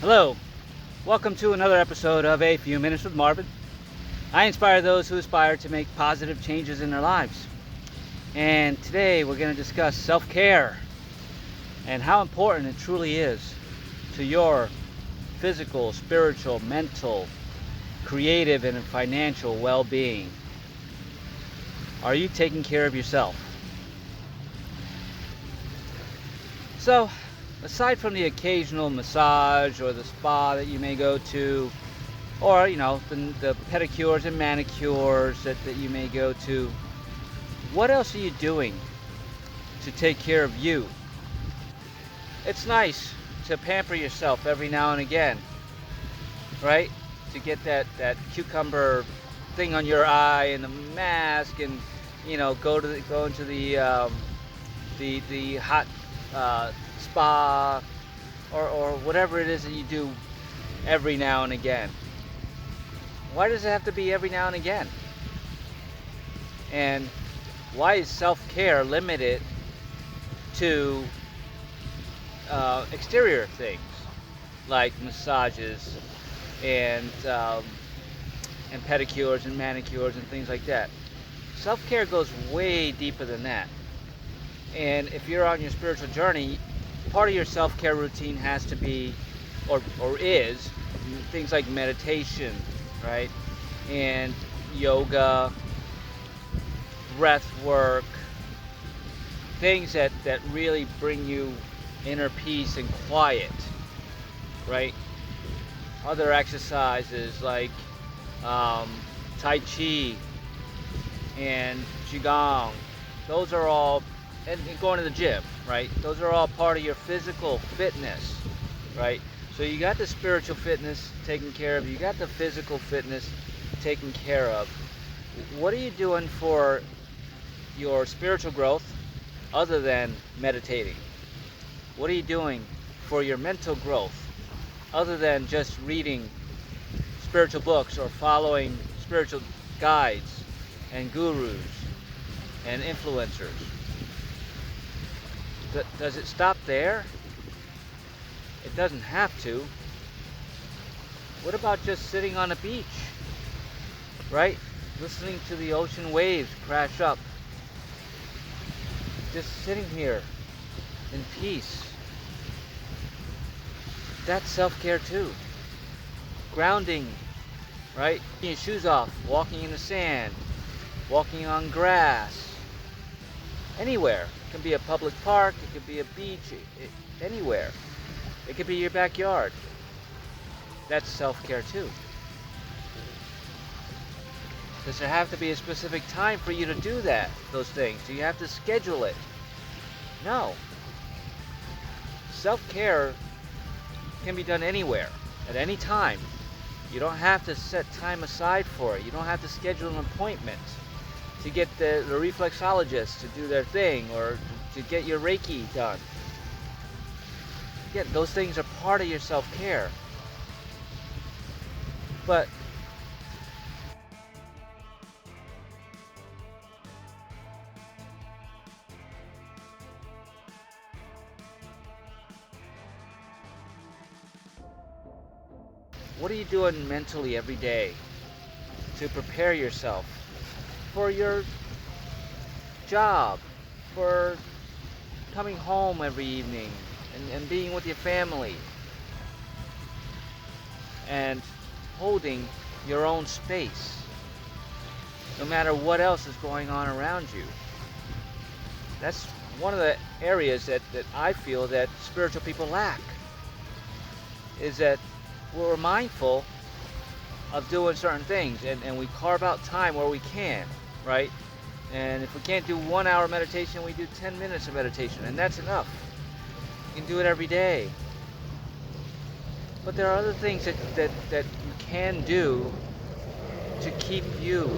Hello, welcome to another episode of A Few Minutes with Marvin. I inspire those who aspire to make positive changes in their lives. And today we're going to discuss self-care and how important it truly is to your physical, spiritual, mental, creative, and financial well-being. Are you taking care of yourself? So, aside from the occasional massage or the spa that you may go to, or the pedicures and manicures that you may go to, what else are you doing to take care of you? It's nice to pamper yourself every now and again, right? To get that cucumber thing on your eye and the mask, and go into the hot spa or whatever it is that you do every now and again. Why does it have to be every now and again? And why is self-care limited to exterior things like massages and pedicures and manicures and things like that? Self-care goes way deeper than that. And if you're on your spiritual journey, part of your self-care routine has to be, or is, things like meditation, right? And yoga, breath work, things that really bring you inner peace and quiet, right? Other exercises like Tai Chi and Qigong, those are all, and going to the gym, right? Those are all part of your physical fitness, right? So you got the spiritual fitness taken care of, you got the physical fitness taken care of. What are you doing for your spiritual growth other than meditating? What are you doing for your mental growth other than just reading spiritual books or following spiritual guides and gurus and influencers? Does it stop there? It doesn't have to. What about just sitting on a beach, right? Listening to the ocean waves crash up. Just sitting here in peace. That's self-care too. Grounding, right? Taking your shoes off, walking in the sand, walking on grass. Anywhere. It can be a public park, it could be a beach, anywhere. It could be your backyard. That's self-care too. Does there have to be a specific time for you to do those things? Do you have to schedule it? No. Self-care can be done anywhere, at any time. You don't have to set time aside for it. You don't have to schedule an appointment to get the reflexologist to do their thing, or to get your Reiki done. Again, those things are part of your self-care. But what are you doing mentally every day to prepare yourself for your job, for coming home every evening and being with your family and holding your own space no matter what else is going on around you? That's one of the areas that I feel that spiritual people lack, is that we're mindful of doing certain things, and we carve out time where we can, right? And if we can't do 1 hour meditation, we do 10 minutes of meditation, and that's enough. You can do it every day. But there are other things that you can do to keep you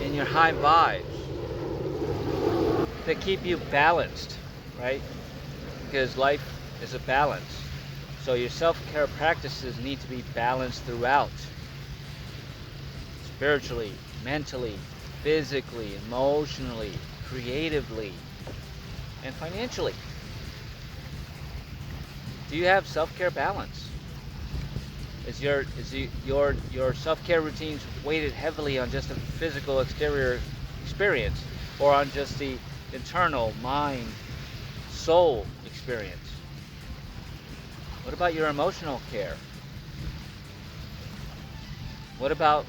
in your high vibes, that keep you balanced, right? Because life is a balance. So your self-care practices need to be balanced throughout. Spiritually, mentally, physically, emotionally, creatively, and financially. Do you have self-care balance? Your self-care routines weighted heavily on just a physical exterior experience, or on just the internal mind soul experience? What about your emotional care? What about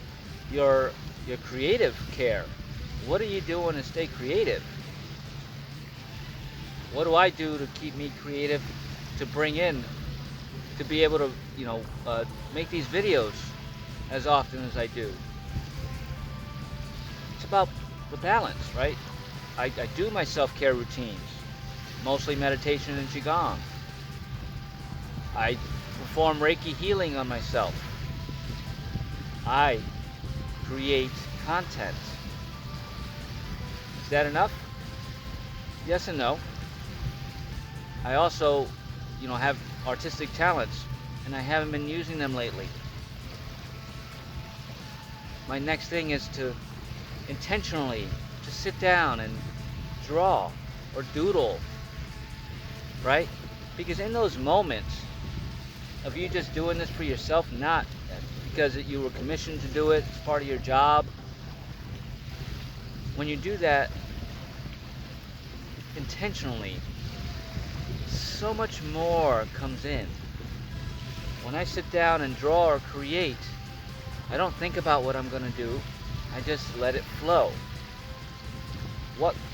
your your creative care? What are you doing to stay creative? What do I do to keep me creative, to bring in, to be able to, make these videos as often as I do? It's about the balance, right? I do my self-care routines, mostly meditation and qigong. I perform Reiki healing on myself. I create content. Is that enough? Yes and no. I also, have artistic talents, and I haven't been using them lately. My next thing is to intentionally just sit down and draw or doodle, right? Because in those moments of you just doing this for yourself, not because you were commissioned to do it, it's part of your job, when you do that intentionally, so much more comes in. When I sit down and draw or create, I don't think about what I'm going to do. I just let it flow.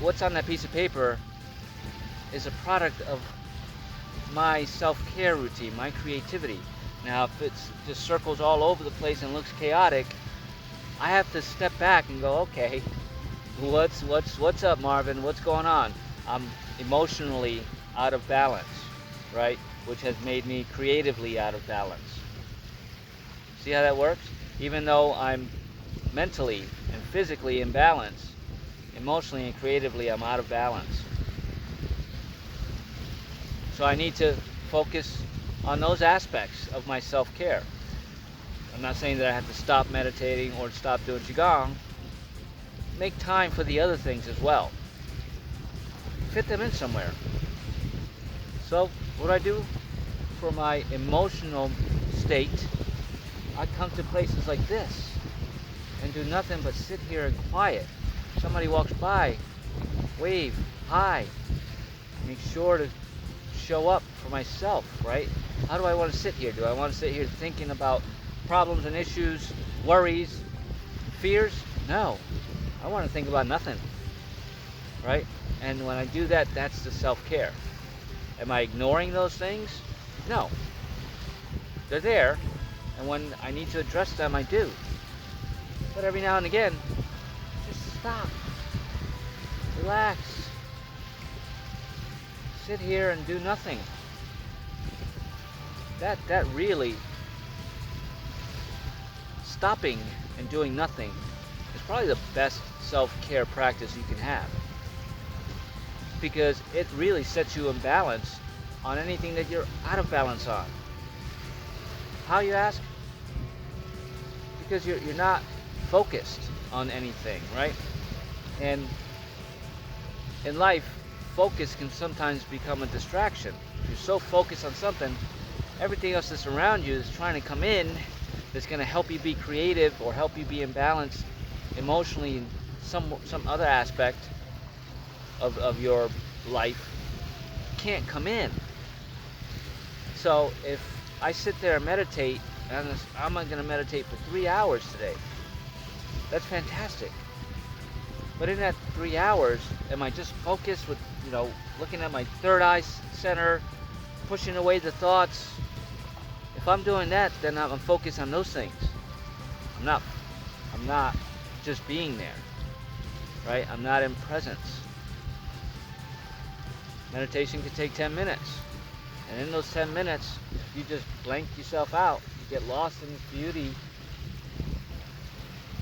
What's on that piece of paper is a product of my self-care routine, my creativity. Now, if it just circles all over the place and looks chaotic, I have to step back and go, okay, what's up, Marvin? What's going on? I'm emotionally out of balance, right? Which has made me creatively out of balance. See how that works? Even though I'm mentally and physically in balance, emotionally and creatively I'm out of balance. So I need to focus on those aspects of my self-care. I'm not saying that I have to stop meditating or stop doing qigong. Make time for the other things as well. Fit them in somewhere. So what do I do for my emotional state? I come to places like this and do nothing but sit here in quiet. Somebody walks by, wave, hi. Make sure to show up for myself, right? How do I want to sit here? Do I want to sit here thinking about problems and issues, worries, fears? No. I want to think about nothing, right? And when I do that, that's the self-care. Am I ignoring those things? No. They're there, and when I need to address them, I do. But every now and again, just stop. Relax. Sit here and do nothing. That really, stopping and doing nothing is probably the best self-care practice you can have. Because it really sets you in balance on anything that you're out of balance on. How, you ask? Because you're not focused on anything, right? And in life, focus can sometimes become a distraction. If you're so focused on something, everything else that's around you is trying to come in, that's going to help you be creative or help you be in balance emotionally in some other aspect of your life, can't come in. So if I sit there and meditate, and I'm going to meditate for 3 hours today, that's fantastic. But in that 3 hours, am I just focused with, looking at my third eye center, pushing away the thoughts? If I'm doing that, then I'm focused on those things. I'm not just being there, right? I'm not in presence. Meditation can take 10 minutes. And in those 10 minutes, if you just blank yourself out, you get lost in this beauty,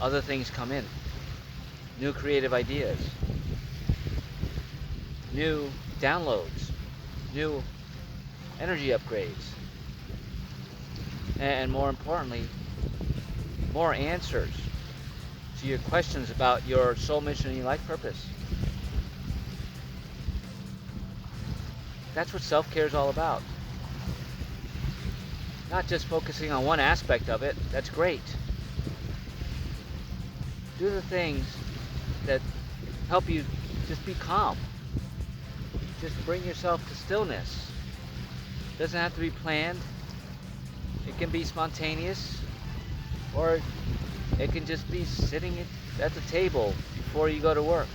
other things come in. New creative ideas, new downloads, new energy upgrades, and more importantly, more answers to your questions about your soul mission and your life purpose. That's what self-care is all about. Not just focusing on one aspect of it. That's great. Do the things that help you just be calm. Just bring yourself to stillness. It doesn't have to be planned. It can be spontaneous, or it can just be sitting at the table before you go to work.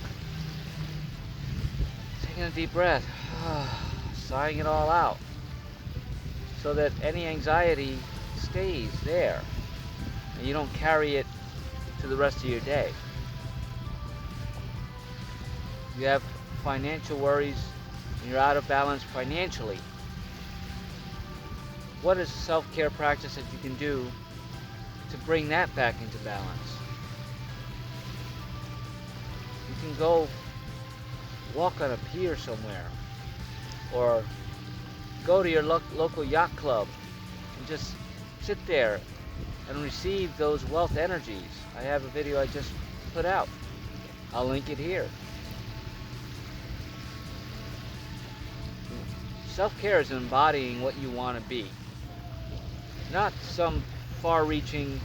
Taking a deep breath, sighing it all out, so that any anxiety stays there and you don't carry it to the rest of your day. You have financial worries and you're out of balance financially. What is a self-care practice that you can do to bring that back into balance? You can go walk on a pier somewhere, or go to your local yacht club and just sit there and receive those wealth energies. I have a video I just put out. I'll link it here. Self-care is embodying what you want to be. Not some far-reaching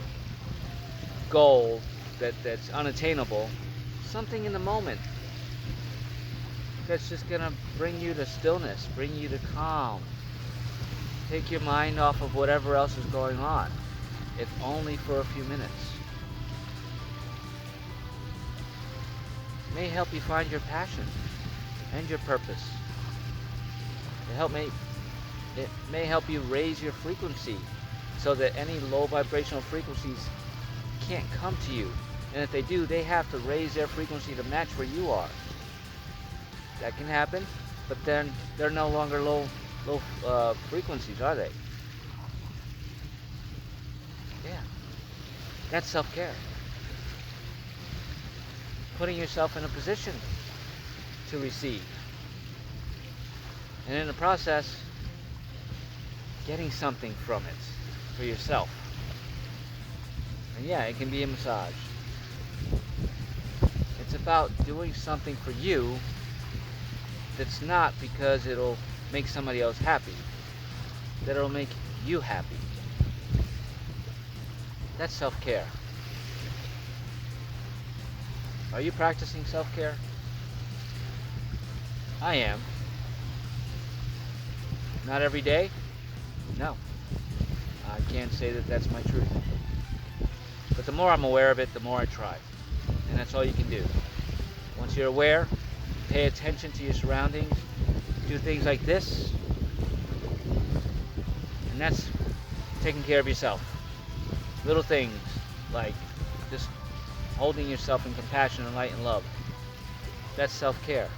goal that's unattainable. Something in the moment that's just going to bring you to stillness, bring you to calm. Take your mind off of whatever else is going on, if only for a few minutes. It may help you find your passion and your purpose. It may help you raise your frequency so that any low vibrational frequencies can't come to you. And if they do, they have to raise their frequency to match where you are. That can happen, but then they're no longer low frequencies, are they? Yeah. That's self-care. Putting yourself in a position to receive. And in the process, getting something from it for yourself. And yeah, it can be a massage. It's about doing something for you that's not because it'll make somebody else happy, that it'll make you happy. That's self-care. Are you practicing self-care? I am. Not every day? No. I can't say that that's my truth. But the more I'm aware of it, the more I try. And that's all you can do. Once you're aware, pay attention to your surroundings, do things like this, and that's taking care of yourself. Little things like just holding yourself in compassion and light and love. That's self-care.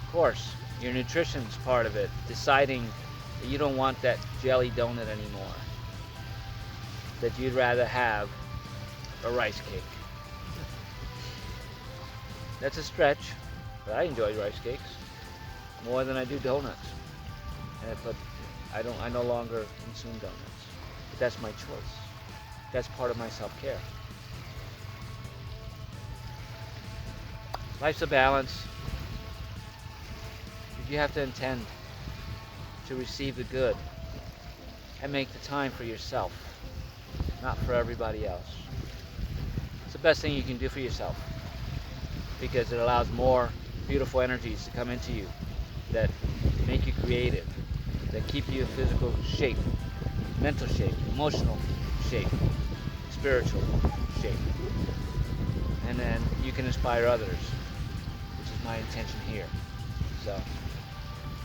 Of course, your nutrition's part of it, deciding that you don't want that jelly donut anymore, that you'd rather have a rice cake. That's a stretch, but I enjoy rice cakes more than I do donuts. But I no longer consume donuts. But that's my choice. That's part of my self-care. Life's a balance. You have to intend to receive the good and make the time for yourself, not for everybody else. It's the best thing you can do for yourself, because it allows more beautiful energies to come into you that make you creative, that keep you in physical shape, mental shape, emotional shape, spiritual shape. And then you can inspire others, which is my intention here. So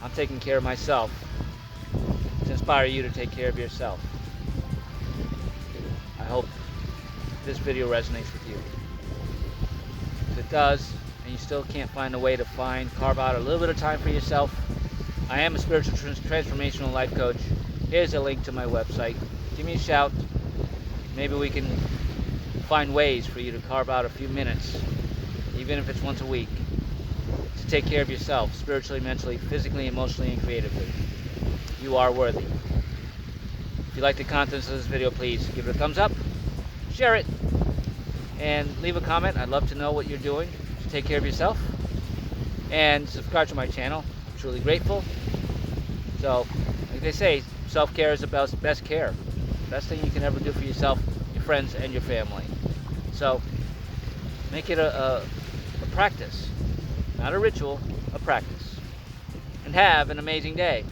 I'm taking care of myself to inspire you to take care of yourself. I hope this video resonates with you. If it does, and you still can't find a way to carve out a little bit of time for yourself, I am a spiritual transformational life coach. Here's a link to my website. Give me a shout. Maybe we can find ways for you to carve out a few minutes, even if it's once a week, to take care of yourself spiritually, mentally, physically, emotionally, and creatively. You are worthy. If you like the contents of this video, please give it a thumbs up, share it, and leave a comment. I'd love to know what you're doing to take care of yourself. And subscribe to my channel. I'm truly grateful. So, like they say, Self-care is about best care. Best thing you can ever do for yourself, your friends, and your family. So make it a practice, not a ritual, a practice. And have an amazing day.